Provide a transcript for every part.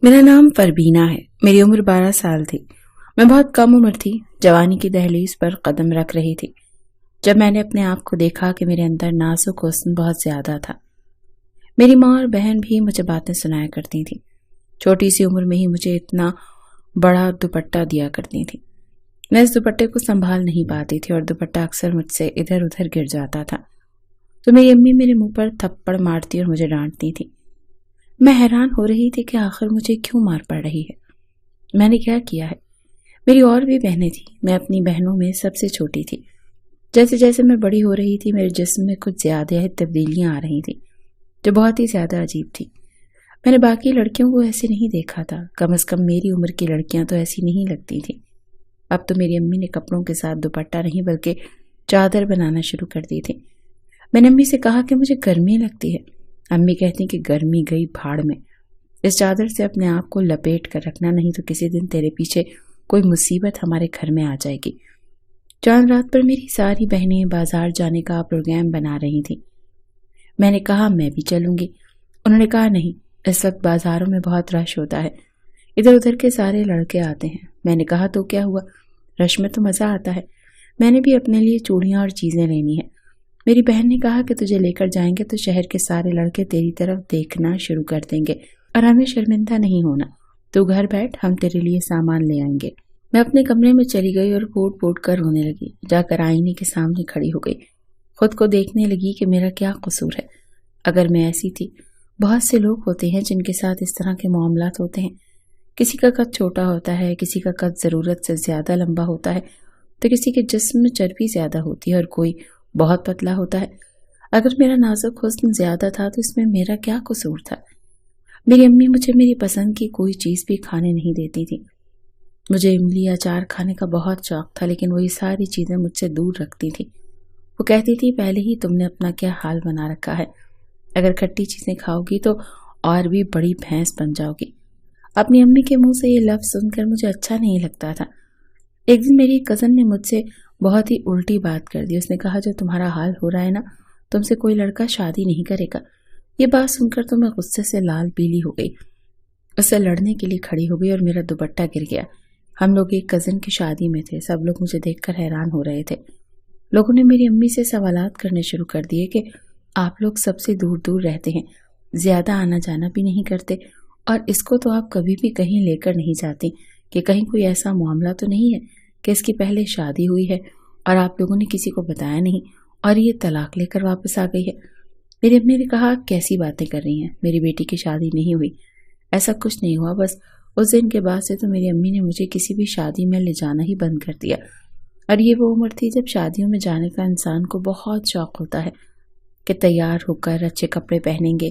میرا نام پروینہ ہے۔ میری عمر 12 سال تھی۔ میں بہت کم عمر تھی، جوانی کی دہلیز پر قدم رکھ رہی تھی جب میں نے اپنے آپ کو دیکھا کہ میرے اندر نازک حسن بہت زیادہ تھا۔ میری ماں اور بہن بھی مجھے باتیں سنایا کرتی تھیں۔ چھوٹی سی عمر میں ہی مجھے اتنا بڑا دوپٹہ دیا کرتی تھی۔ میں اس دوپٹے کو سنبھال نہیں پاتی تھی اور دوپٹہ اکثر مجھ سے ادھر ادھر گر جاتا تھا تو میری امی میرے منہ پر تھپڑ مارتی اور مجھے ڈانٹتی تھی۔ میں حیران ہو رہی تھی کہ آخر مجھے کیوں مار پڑ رہی ہے، میں نے کیا کیا ہے۔ میری اور بھی بہنیں تھیں، میں اپنی بہنوں میں سب سے چھوٹی تھی۔ جیسے جیسے میں بڑی ہو رہی تھی میرے جسم میں کچھ زیادہ تبدیلیاں آ رہی تھیں جو بہت ہی زیادہ عجیب تھی۔ میں نے باقی لڑکیوں کو ایسے نہیں دیکھا تھا، کم از کم میری عمر کی لڑکیاں تو ایسی نہیں لگتی تھیں۔ اب تو میری امی نے کپڑوں کے ساتھ دوپٹہ نہیں بلکہ چادر بنانا شروع کر دی تھی۔ میں نے امی سے کہا کہ مجھے گرمی لگتی ہے۔ امی کہتی کہ گرمی گئی بھاڑ میں، اس چادر سے اپنے آپ کو لپیٹ کر رکھنا، نہیں تو کسی دن تیرے پیچھے کوئی مصیبت ہمارے گھر میں آ جائے گی۔ چاند رات پر میری ساری بہنیں بازار جانے کا پروگرام بنا رہی تھیں۔ میں نے کہا میں بھی چلوں گی۔ انہوں نے کہا نہیں، اس وقت بازاروں میں بہت رش ہوتا ہے، ادھر ادھر کے سارے لڑکے آتے ہیں۔ میں نے کہا تو کیا ہوا، رش میں تو مزہ آتا ہے، میں نے بھی اپنے لیے چوڑیاں اور چیزیں لینی ہیں۔ میری بہن نے کہا کہ تجھے لے کر جائیں گے تو شہر کے سارے لڑکے تیری طرف دیکھنا شروع کر دیں گے اور ہمیں شرمندہ نہیں ہونا، تو گھر بیٹھ، ہم تیرے لیے سامان لے آئیں گے۔ میں اپنے کمرے میں چلی گئی اور پھوٹ پھوٹ کر رونے لگی۔ جا کر آئینے کے سامنے کھڑی ہو گئی، خود کو دیکھنے لگی کہ میرا کیا قصور ہے۔ اگر میں ایسی تھی، بہت سے لوگ ہوتے ہیں جن کے ساتھ اس طرح کے معاملات ہوتے ہیں۔ کسی کا قد چھوٹا ہوتا ہے، کسی کا قد ضرورت سے زیادہ لمبا ہوتا ہے، تو کسی کے جسم میں چربی زیادہ ہوتی ہے اور کوئی بہت پتلا ہوتا ہے۔ اگر میرا نازک حسن زیادہ تھا تو اس میں میرا کیا قصور تھا؟ میری امی مجھے میری پسند کی کوئی چیز بھی کھانے نہیں دیتی تھی۔ مجھے املی اچار کھانے کا بہت شوق تھا، لیکن وہ یہ ساری چیزیں مجھ سے دور رکھتی تھی۔ وہ کہتی تھی پہلے ہی تم نے اپنا کیا حال بنا رکھا ہے، اگر کھٹی چیزیں کھاؤ گی تو اور بھی بڑی بھینس بن جاؤ گی۔ اپنی امی کے منہ سے یہ لفظ سن کر مجھے اچھا نہیں لگتا تھا۔ ایک دن میری کزن نے مجھ سے بہت ہی الٹی بات کر دی۔ اس نے کہا جو تمہارا حال ہو رہا ہے نا، تم سے کوئی لڑکا شادی نہیں کرے گا۔ یہ بات سن کر تو میں غصے سے لال پیلی ہو گئی، اس سے لڑنے کے لیے کھڑی ہو گئی اور میرا دوپٹہ گر گیا۔ ہم لوگ ایک کزن کی شادی میں تھے، سب لوگ مجھے دیکھ کر حیران ہو رہے تھے۔ لوگوں نے میری امی سے سوالات کرنے شروع کر دیے کہ آپ لوگ سب سے دور دور رہتے ہیں، زیادہ آنا جانا بھی نہیں کرتے، اور اس کو تو آپ کبھی بھی کہیں لے کر نہیں جاتی کہ کہیں کوئی ایسا معاملہ تو نہیں ہے کہ اس کی پہلے شادی ہوئی ہے اور آپ لوگوں نے کسی کو بتایا نہیں اور یہ طلاق لے کر واپس آ گئی ہے۔ میری امی نے کہا کیسی باتیں کر رہی ہیں، میری بیٹی کی شادی نہیں ہوئی، ایسا کچھ نہیں ہوا۔ بس اس دن کے بعد سے تو میری امی نے مجھے کسی بھی شادی میں لے جانا ہی بند کر دیا، اور یہ وہ عمر تھی جب شادیوں میں جانے کا انسان کو بہت شوق ہوتا ہے کہ تیار ہو کر اچھے کپڑے پہنیں گے،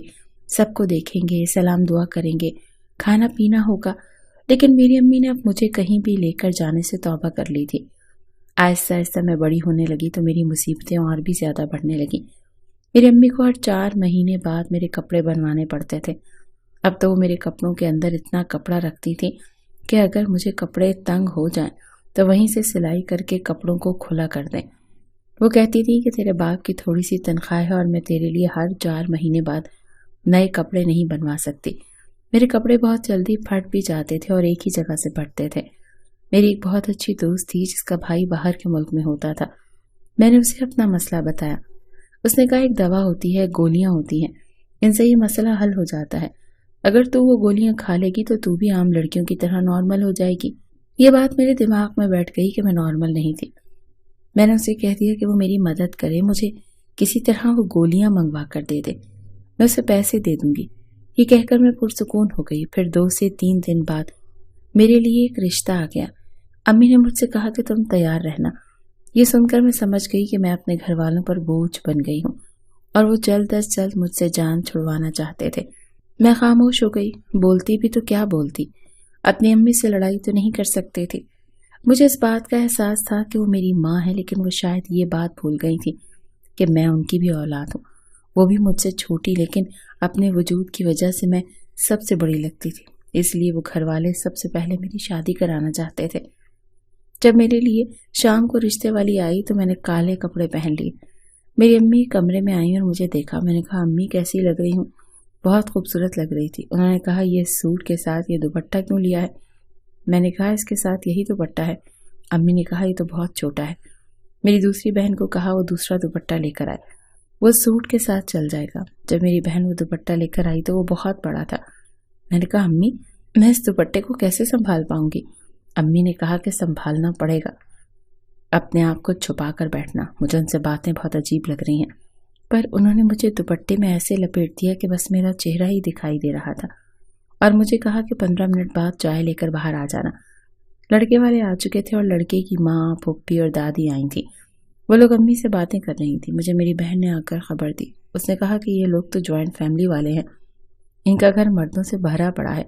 سب کو دیکھیں گے، سلام دعا کریں گے، کھانا پینا ہوگا۔ لیکن میری امی نے اب مجھے کہیں بھی لے کر جانے سے توبہ کر لی تھی۔ آہستہ آہستہ میں بڑی ہونے لگی تو میری مصیبتیں اور بھی زیادہ بڑھنے لگیں۔ میری امی کو ہر 4 مہینے بعد میرے کپڑے بنوانے پڑتے تھے۔ اب تو وہ میرے کپڑوں کے اندر اتنا کپڑا رکھتی تھی کہ اگر مجھے کپڑے تنگ ہو جائیں تو وہیں سے سلائی کر کے کپڑوں کو کھلا کر دیں۔ وہ کہتی تھی کہ تیرے باپ کی تھوڑی سی تنخواہ ہے اور میں تیرے لیے ہر 4 مہینے بعد نئے کپڑے نہیں بنوا سکتی۔ میرے کپڑے بہت جلدی پھٹ بھی جاتے تھے اور ایک ہی جگہ سے پھٹتے تھے۔ میری ایک بہت اچھی دوست تھی جس کا بھائی باہر کے ملک میں ہوتا تھا۔ میں نے اسے اپنا مسئلہ بتایا۔ اس نے کہا ایک دوا ہوتی ہے، گولیاں ہوتی ہیں، ان سے یہ مسئلہ حل ہو جاتا ہے، اگر تو وہ گولیاں کھا لے گی تو بھی عام لڑکیوں کی طرح نارمل ہو جائے گی۔ یہ بات میرے دماغ میں بیٹھ گئی کہ میں نارمل نہیں تھی۔ میں نے اسے کہہ دیا کہ وہ میری مدد کرے، مجھے کسی طرح وہ گولیاں منگوا کر دے دے، میں اسے پیسے دے دوں گی۔ یہ کہہ کر میں پرسکون ہو گئی۔ پھر 2 سے 3 دن بعد میرے لیے ایک رشتہ آ گیا۔ امی نے مجھ سے کہا کہ تم تیار رہنا۔ یہ سن کر میں سمجھ گئی کہ میں اپنے گھر والوں پر بوجھ بن گئی ہوں اور وہ جلد از جلد مجھ سے جان چھڑوانا چاہتے تھے۔ میں خاموش ہو گئی، بولتی بھی تو کیا بولتی، اپنی امی سے لڑائی تو نہیں کر سکتے تھی۔ مجھے اس بات کا احساس تھا کہ وہ میری ماں ہے، لیکن وہ شاید یہ بات بھول گئی تھی کہ میں ان کی بھی اولاد ہوں۔ وہ بھی مجھ سے چھوٹی، لیکن اپنے وجود کی وجہ سے میں سب سے بڑی لگتی تھی، اس لیے وہ گھر والے سب سے پہلے میری شادی کرانا چاہتے تھے۔ جب میرے لیے شام کو رشتے والی آئی تو میں نے کالے کپڑے پہن لیے۔ میری امی کمرے میں آئی اور مجھے دیکھا۔ میں نے کہا امی کیسی لگ رہی ہوں؟ بہت خوبصورت لگ رہی تھی۔ انہوں نے کہا یہ سوٹ کے ساتھ یہ دوپٹہ کیوں لیا ہے؟ میں نے کہا اس کے ساتھ یہی دوپٹہ ہے۔ امی نے کہا یہ تو بہت چھوٹا ہے۔ میری دوسری بہن کو کہا وہ دوسرا دوپٹہ لے کر آئے، وہ سوٹ کے ساتھ چل جائے گا۔ جب میری بہن وہ دوپٹہ لے کر آئی تو وہ بہت بڑا تھا۔ میں نے کہا امی میں اس دوپٹے کو کیسے سنبھال پاؤں گی؟ امی نے کہا کہ سنبھالنا پڑے گا، اپنے آپ کو چھپا کر بیٹھنا۔ مجھے ان سے باتیں بہت عجیب لگ رہی ہیں، پر انہوں نے مجھے دوپٹے میں ایسے لپیٹ دیا کہ بس میرا چہرہ ہی دکھائی دے رہا تھا، اور مجھے کہا کہ 15 منٹ بعد چائے لے کر باہر آ جانا۔ لڑکے والے آ چکے تھے اور لڑکے کی ماں، پھپھی اور دادی آئی تھیں۔ وہ لوگ امی سے باتیں کر رہی تھیں۔ مجھے میری بہن نے آ کر خبر دی۔ اس نے کہا کہ یہ لوگ تو جوائنٹ فیملی والے ہیں، ان کا گھر مردوں سے بھرا پڑا ہے،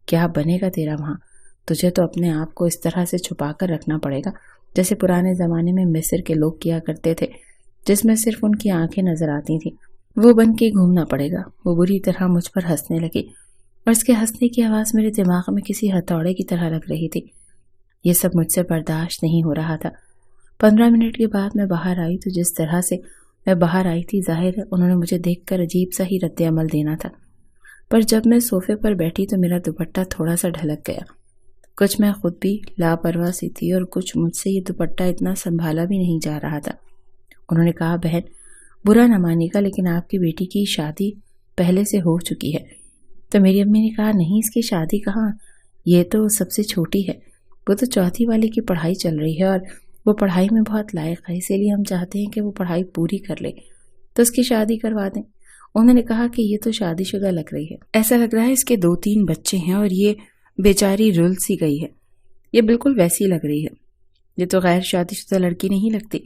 کیا بنے گا تیرا وہاں؟ تجھے تو اپنے آپ کو اس طرح سے چھپا کر رکھنا پڑے گا جیسے پرانے زمانے میں مصر کے لوگ کیا کرتے تھے، جس میں صرف ان کی آنکھیں نظر آتی تھیں۔ وہ بن کے گھومنا پڑے گا۔ وہ بری طرح مجھ پر ہنسنے لگی، اور اس کے ہنسنے کی آواز میرے دماغ میں کسی ہتھوڑے کی طرح لگ رہی تھی۔ یہ سب مجھ سے برداشت نہیں ہو رہا تھا۔ 15 منٹ کے بعد میں باہر آئی تو جس طرح سے میں باہر آئی تھی، ظاہر ہے انہوں نے مجھے دیکھ کر عجیب سا ہی رد عمل دینا تھا۔ پر جب میں صوفے پر بیٹھی تو میرا دوپٹہ تھوڑا سا ڈھلک گیا۔ کچھ میں خود بھی لاپرواہ سی تھی اور کچھ مجھ سے یہ دوپٹہ اتنا سنبھالا بھی نہیں جا رہا تھا۔ انہوں نے کہا بہن برا نہ مانے گا، لیکن آپ کی بیٹی کی شادی پہلے سے ہو چکی ہے۔ تو میری امی نے کہا نہیں، اس کی شادی کہاں، یہ تو سب سے چھوٹی ہے، وہ تو چوتھی والی کی پڑھائی چل رہی ہے اور وہ پڑھائی میں بہت لائق ہے، اسی لیے ہم چاہتے ہیں کہ وہ پڑھائی پوری کر لے تو اس کی شادی کروا دیں۔ انہوں نے کہا کہ یہ تو شادی شدہ لگ رہی ہے، ایسا لگ رہا ہے اس کے 2-3 بچے ہیں اور یہ بیچاری رل سی گئی ہے، یہ بالکل ویسی لگ رہی ہے۔ یہ تو غیر شادی شدہ لڑکی نہیں لگتی۔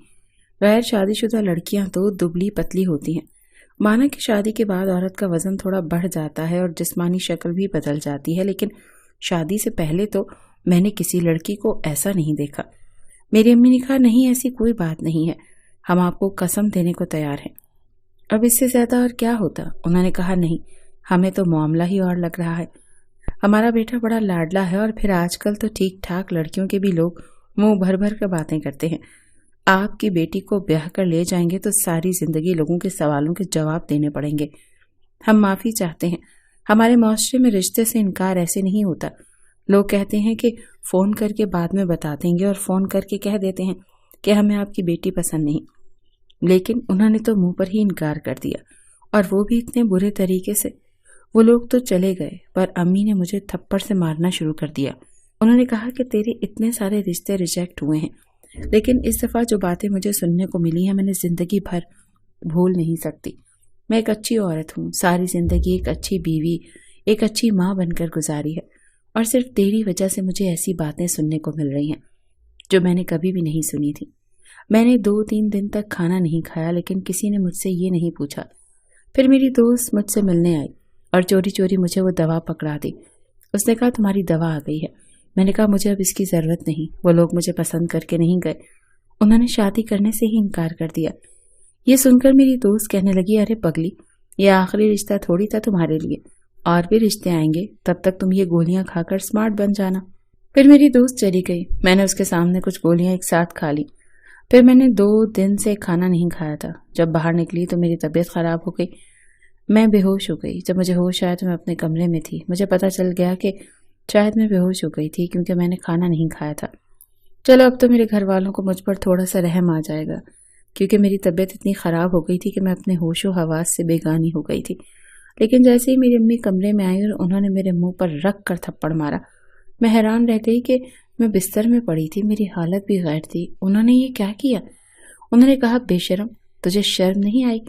غیر شادی شدہ لڑکیاں تو دبلی پتلی ہوتی ہیں، مانا کہ شادی کے بعد عورت کا وزن تھوڑا بڑھ جاتا ہے اور جسمانی شکل بھی بدل جاتی ہے، لیکن شادی سے پہلے تو میں نے کسی لڑکی کو ایسا نہیں دیکھا۔ میری امی نے کہا نہیں، ایسی کوئی بات نہیں ہے، ہم آپ کو قسم دینے کو تیار ہیں۔ اب اس سے زیادہ اور کیا ہوتا؟ انہوں نے کہا نہیں، ہمیں تو معاملہ ہی اور لگ رہا ہے، ہمارا بیٹا بڑا لاڈلا ہے، اور پھر آج کل تو ٹھیک ٹھاک لڑکیوں کے بھی لوگ منہ بھر بھر کر باتیں کرتے ہیں۔ آپ کی بیٹی کو بیاہ کر لے جائیں گے تو ساری زندگی لوگوں کے سوالوں کے جواب دینے پڑیں گے۔ ہم معافی چاہتے ہیں، ہمارے معاشرے میں رشتے سے انکار ایسے نہیں ہوتا۔ لوگ کہتے ہیں کہ فون کر کے بعد میں بتا دیں گے، اور فون کر کے کہہ دیتے ہیں کہ ہمیں آپ کی بیٹی پسند نہیں، لیکن انہوں نے تو منہ پر ہی انکار کر دیا، اور وہ بھی اتنے برے طریقے سے۔ وہ لوگ تو چلے گئے، پر امی نے مجھے تھپڑ سے مارنا شروع کر دیا۔ انہوں نے کہا کہ تیرے اتنے سارے رشتے ریجیکٹ ہوئے ہیں، لیکن اس دفعہ جو باتیں مجھے سننے کو ملی ہیں میں نے زندگی بھر بھول نہیں سکتی۔ میں ایک اچھی عورت ہوں، ساری زندگی ایک اچھی بیوی، ایک اچھی ماں بن کر گزاری ہے، اور صرف تیری وجہ سے مجھے ایسی باتیں سننے کو مل رہی ہیں جو میں نے کبھی بھی نہیں سنی تھی۔ میں نے 2-3 دن تک کھانا نہیں کھایا، لیکن کسی نے مجھ سے یہ نہیں پوچھا۔ پھر میری دوست مجھ سے ملنے آئی اور چوری چوری مجھے وہ دوا پکڑا دی۔ اس نے کہا تمہاری دوا آ گئی ہے۔ میں نے کہا مجھے اب اس کی ضرورت نہیں، وہ لوگ مجھے پسند کر کے نہیں گئے، انہوں نے شادی کرنے سے ہی انکار کر دیا۔ یہ سن کر میری دوست کہنے لگی ارے پگلی، یہ آخری رشتہ تھوڑی تھا تمہارے لیے، اور بھی رشتے آئیں گے، تب تک تم یہ گولیاں کھا کر سمارٹ بن جانا۔ پھر میری دوست چلی گئی، میں نے اس کے سامنے کچھ گولیاں ایک ساتھ کھا لی۔ پھر میں نے 2 دن سے کھانا نہیں کھایا تھا۔ جب باہر نکلی تو میری طبیعت خراب ہو گئی، میں بے ہوش ہو گئی۔ جب مجھے ہوش آیا تو میں اپنے کمرے میں تھی۔ مجھے پتہ چل گیا کہ شاید میں بے ہوش ہو گئی تھی کیونکہ میں نے کھانا نہیں کھایا تھا۔ چلو اب تو میرے گھر والوں کو مجھ پر تھوڑا سا رحم آ جائے گا، کیونکہ میری طبیعت اتنی خراب ہو گئی تھی کہ میں اپنے ہوش و حواس سے بیگانی ہو گئی تھی۔ لیکن جیسے ہی میری امی کمرے میں آئی اور انہوں نے میرے منہ پر رکھ کر تھپڑ مارا، میں حیران رہ گئی کہ میں بستر میں پڑی تھی، میری حالت بھی غیر تھی۔ انہوں نے یہ کیا کیا؟ انہوں نے کہا بے شرم، تجھے شرم نہیں آئی؟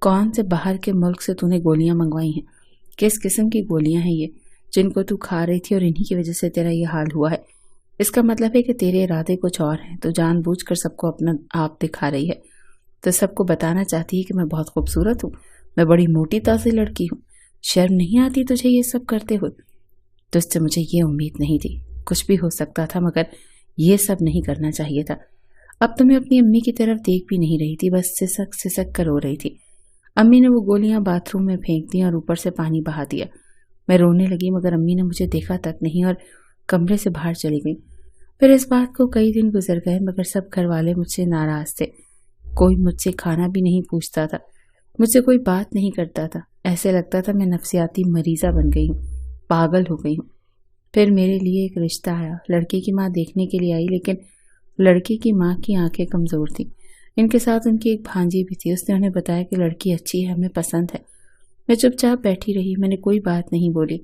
کون سے باہر کے ملک سے تو نے گولیاں منگوائی ہیں؟ کس قسم کی گولیاں ہیں یہ جن کو تو کھا رہی تھی اور انہی کی وجہ سے تیرا یہ حال ہوا ہے؟ اس کا مطلب ہے کہ تیرے ارادے کچھ اور ہیں، تو جان بوجھ کر سب کو اپنا آپ دکھا رہی ہے، تو سب کو بتانا چاہتی ہے کہ میں بہت خوبصورت ہوں، میں بڑی موٹی تازی لڑکی ہوں۔ شرم نہیں آتی تجھے یہ سب کرتے ہوئے؟ تجھ سے مجھے یہ امید نہیں تھی، کچھ بھی ہو سکتا تھا مگر یہ سب نہیں کرنا چاہیے تھا۔ اب تو میں اپنی امی کی طرف دیکھ بھی نہیں رہی تھی، بس سسک سسک کر رو رہی تھی۔ امی نے وہ گولیاں باتھ روم میں پھینک دیں اور اوپر سے پانی بہا دیا۔ میں رونے لگی مگر امی نے مجھے دیکھا تک نہیں اور کمرے سے باہر چلی گئی۔ پھر اس بات کو کئی دن گزر گئے مگر سب گھر والے مجھ سے ناراض تھے۔ کوئی مجھ سے کھانا بھی نہیں پوچھتا تھا، مجھ سے کوئی بات نہیں کرتا تھا۔ ایسے لگتا تھا میں نفسیاتی مریضہ بن گئی ہوں، پاگل ہو گئی ہوں۔ پھر میرے لیے ایک رشتہ آیا، لڑکی کی ماں دیکھنے کے لیے آئی، لیکن لڑکی کی ماں کی آنکھیں کمزور تھیں۔ ان کے ساتھ ان کی ایک بھانجی بھی تھی، اس نے انہیں بتایا کہ لڑکی اچھی ہے، ہمیں پسند ہے۔ میں چپ چاپ بیٹھی رہی، میں نے کوئی بات نہیں بولی،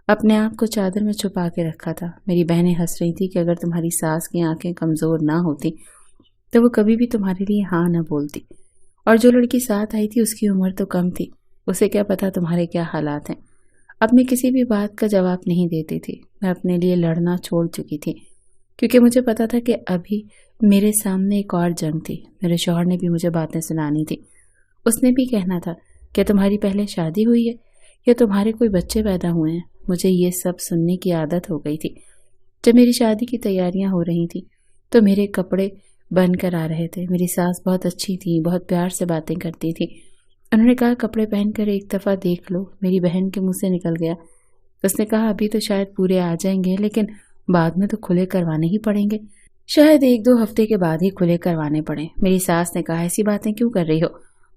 اپنے آپ کو چادر میں چھپا کے رکھا تھا۔ میری بہنیں ہنس رہی تھی کہ اگر تمہاری ساس کی آنکھیں کمزور نہ ہوتی تو وہ کبھی بھی تمہارے لیے ہاں نہ بولتی، اور جو لڑکی ساتھ آئی تھی اس کی عمر تو کم تھی، اسے کیا پتا تمہارے کیا حالات ہیں۔ اب میں کسی بھی بات کا جواب نہیں دیتی تھی، میں اپنے لیے لڑنا چھوڑ چکی تھی، کیونکہ مجھے پتا تھا کہ ابھی میرے سامنے ایک اور جنگ تھی۔ میرے شوہر نے بھی مجھے باتیں سنانی تھی، اس نے بھی کہنا تھا کہ تمہاری پہلے شادی ہوئی ہے یا تمہارے کوئی بچے پیدا ہوئے ہیں۔ مجھے یہ سب سننے کی عادت ہو گئی تھی۔ جب میری شادی کی تیاریاں ہو رہی تھیں تو میرے کپڑے بن کر آ رہے تھے۔ میری ساس بہت اچھی تھی، بہت پیار سے باتیں کرتی تھی۔ انہوں نے کہا کپڑے پہن کر ایک دفعہ دیکھ لو۔ میری بہن کے منہ سے نکل گیا، اس نے کہا ابھی تو شاید پورے آ جائیں گے، لیکن بعد میں تو کھلے کروانے ہی پڑیں گے، شاید 1-2 ہفتے کے بعد ہی کھلے کروانے پڑیں۔ میری ساس نے کہا ایسی باتیں کیوں کر رہی ہو،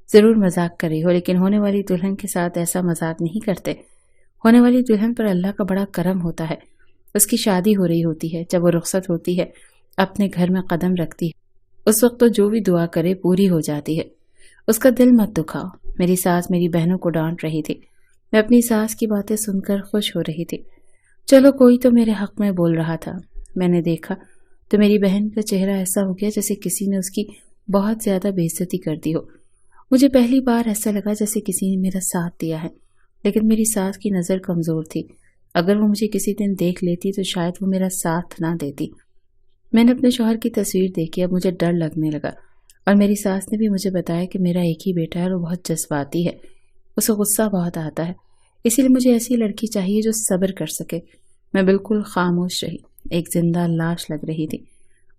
ضرور مذاق کر رہی ہو، لیکن ہونے والی دلہن کے ساتھ ایسا مذاق نہیں کرتے۔ ہونے والی دلہن پر اللہ کا بڑا کرم ہوتا ہے، اس کی شادی ہو رہی ہوتی ہے، جب وہ رخصت ہوتی ہے، اپنے گھر میں قدم رکھتی ہے، اس وقت تو جو بھی دعا کرے پوری ہو جاتی ہے، اس کا دل مت دکھاؤ۔ میری ساس میری بہنوں کو ڈانٹ رہی تھی، میں اپنی ساس کی باتیں سن کر خوش ہو رہی تھی۔ چلو کوئی تو میرے حق میں بول رہا تھا۔ میں نے دیکھا تو میری بہن کا چہرہ ایسا ہو گیا جیسے کسی نے اس کی بہت زیادہ بے عزتی کر دی ہو۔ مجھے پہلی بار ایسا لگا جیسے کسی نے میرا ساتھ دیا ہے، لیکن میری ساس کی نظر کمزور تھی، اگر وہ مجھے کسی دن دیکھ لیتی تو شاید وہ میرا ساتھ نہ دیتی۔ میں نے اپنے شوہر کی تصویر دیکھی، اب مجھے ڈر لگنے لگا، اور میری ساس نے بھی مجھے بتایا کہ میرا ایک ہی بیٹا ہے اور وہ بہت جذباتی ہے، اسے غصہ بہت آتا ہے، اسی لیے مجھے ایسی لڑکی چاہیے جو صبر کر سکے۔ میں بالکل خاموش رہی، ایک زندہ لاش لگ رہی تھی۔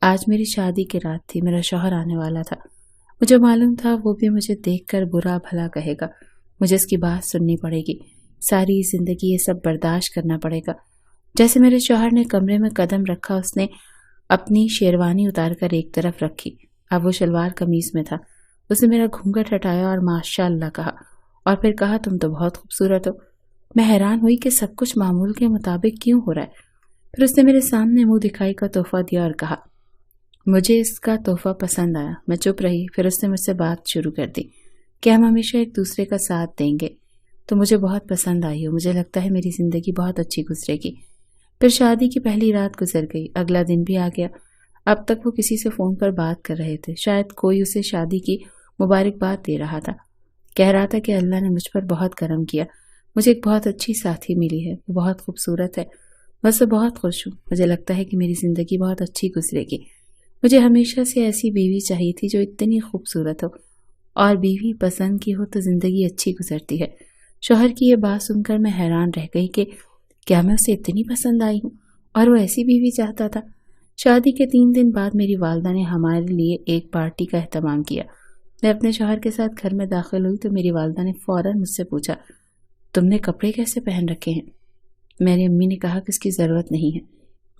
آج میری شادی کی رات تھی، میرا شوہر آنے والا تھا، مجھے معلوم تھا وہ بھی مجھے دیکھ کر برا بھلا کہے گا، مجھے اس کی بات سننی پڑے گی، ساری زندگی یہ سب برداشت کرنا پڑے گا۔ جیسے میرے شوہر نے کمرے میں قدم رکھا، اس نے اپنی شیروانی اتار کر ایک طرف رکھی، اب وہ شلوار قمیض میں تھا۔ اس نے میرا گھونگھٹ ہٹایا اور ماشاء اللہ کہا، اور پھر کہا تم تو بہت خوبصورت ہو۔ میں حیران ہوئی کہ سب کچھ معمول کے مطابق کیوں ہو رہا ہے۔ پھر اس نے میرے سامنے منہ دکھائی کا تحفہ دیا اور کہا مجھے اس کا تحفہ پسند آیا۔ میں چپ رہی، پھر اس نے مجھ سے بات شروع کر دی کہ ہم ہمیشہ ایک دوسرے کا ساتھ دیں گے، تو مجھے بہت پسند آئی ہو، مجھے لگتا ہے میری زندگی بہت اچھی گزرے گی۔ پھر شادی کی پہلی رات گزر گئی، اگلا دن بھی آ گیا۔ اب تک وہ کسی سے فون پر بات کر رہے تھے، شاید کوئی اسے شادی کی مبارکباد دے رہا تھا، کہہ رہا تھا کہ اللہ نے مجھ پر بہت کرم کیا، مجھے ایک بہت اچھی ساتھی ملی ہے، وہ بہت خوبصورت ہے، میں اس سے بہت خوش ہوں، مجھے لگتا ہے کہ میری زندگی بہت اچھی گزرے گی۔ مجھے ہمیشہ سے ایسی بیوی چاہیے تھی جو اتنی خوبصورت ہو، اور بیوی پسند کی ہو تو زندگی اچھی گزرتی ہے۔ شوہر کی یہ بات سن کر میں حیران رہ گئی کہ کیا میں اسے اتنی پسند آئی ہوں اور وہ ایسی بیوی چاہتا تھا۔ شادی کے 3 دن بعد میری والدہ نے ہمارے لیے ایک پارٹی کا اہتمام کیا۔ میں اپنے شوہر کے ساتھ گھر میں داخل ہوئی تو میری والدہ نے فوراً مجھ سے پوچھا تم نے کپڑے کیسے پہن رکھے ہیں؟ میری امی نے کہا کہ اس کی ضرورت نہیں ہے،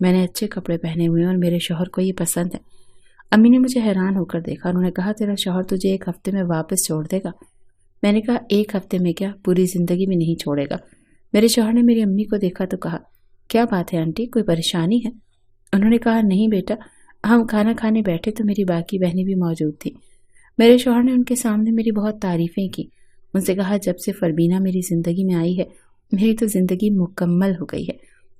میں نے اچھے کپڑے پہنے ہوئے ہیں اور میرے شوہر کو یہ پسند ہے۔ امی نے مجھے حیران ہو کر دیکھا، انہوں نے کہا تیرا شوہر تجھے 1 ہفتے میں واپس چھوڑ دے گا؟ میں نے کہا 1 ہفتے میں کیا، پوری زندگی میں نہیں چھوڑے گا۔ میرے شوہر نے میری امی کو دیکھا تو کہا کیا بات ہے آنٹی، کوئی پریشانی ہے؟ انہوں نے کہا نہیں بیٹا، ہم کھانا کھانے بیٹھے تو میری باقی بہنیں بھی موجود تھیں۔ میرے شوہر نے ان کے سامنے میری بہت تعریفیں کی، ان سے کہا جب سے فربینہ میری زندگی میں آئی ہے میری تو زندگی مکمل ہو گئی ہے،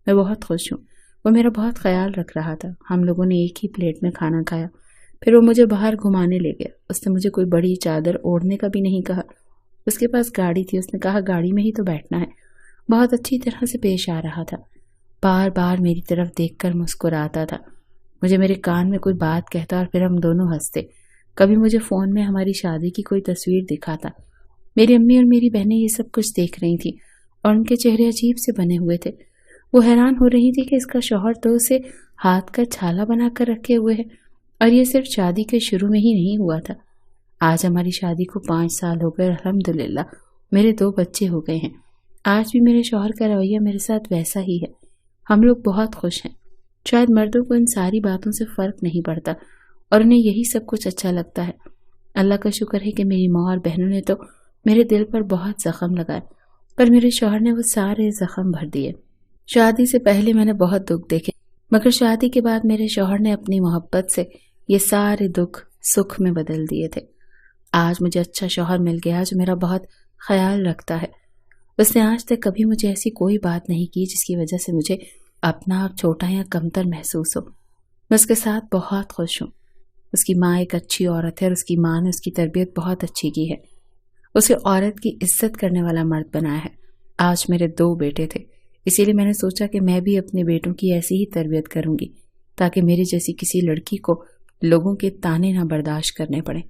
میں بہت خوش ہوں۔ وہ میرا بہت خیال رکھ رہا تھا، ہم لوگوں نے ایک ہی پلیٹ میں کھانا کھایا، پھر وہ مجھے باہر گھمانے لے گیا۔ اس نے مجھے کوئی بڑی چادر اوڑھنے کا بھی نہیں کہا، اس کے پاس گاڑی تھی، اس نے کہا گاڑی میں ہی تو بیٹھنا ہے، بہت اچھی طرح سے پیش آ رہا تھا، بار بار میری طرف دیکھ کر مسکراتا تھا، مجھے میرے کان میں کوئی بات کہتا اور پھر ہم دونوں ہنستے۔ کبھی مجھے فون میں ہماری شادی کی کوئی تصویر دکھاتا۔ میری امی اور میری بہنیں یہ سب کچھ دیکھ رہی تھیں اور ان کے چہرے عجیب سے بنے ہوئے تھے، وہ حیران ہو رہی تھی کہ اس کا شوہر تو اسے ہاتھ کا چھالا بنا کر رکھے ہوئے ہے، اور یہ صرف شادی کے شروع میں ہی نہیں ہوا تھا، آج ہماری شادی کو 5 سال ہو گئے، الحمدللہ میرے 2 بچے ہو گئے ہیں، آج بھی میرے شوہر کا رویہ میرے ساتھ ویسا ہی ہے، ہم لوگ بہت خوش ہیں۔ شاید مردوں کو ان ساری باتوں سے فرق نہیں پڑتا اور انہیں یہی سب کچھ اچھا لگتا ہے۔ اللہ کا شکر ہے کہ میری ماں اور بہنوں نے تو میرے دل پر بہت زخم لگائے، پر میرے شوہر نے وہ سارے زخم بھر دیے۔ شادی سے پہلے میں نے بہت دکھ دیکھے، مگر شادی کے بعد میرے شوہر نے اپنی محبت سے یہ سارے دکھ سکھ میں بدل دیے تھے۔ آج مجھے اچھا شوہر مل گیا جو میرا بہت خیال رکھتا ہے۔ اس نے آج تک کبھی مجھے ایسی کوئی بات نہیں کی جس کی وجہ سے مجھے اپنا آپ چھوٹا یا کمتر محسوس ہو۔ میں اس کے ساتھ بہت خوش ہوں۔ اس کی ماں ایک اچھی عورت ہے اور اس کی ماں نے اس کی تربیت بہت اچھی کی ہے۔ اسے عورت کی عزت کرنے والا مرد بنایا ہے۔ آج میرے 2 بیٹے تھے، اسی لیے میں نے سوچا کہ میں بھی اپنے بیٹوں کی ایسی ہی تربیت کروں گی تاکہ میری جیسی کسی لڑکی کو لوگوں کے تانے نہ برداشت کرنے پڑیں۔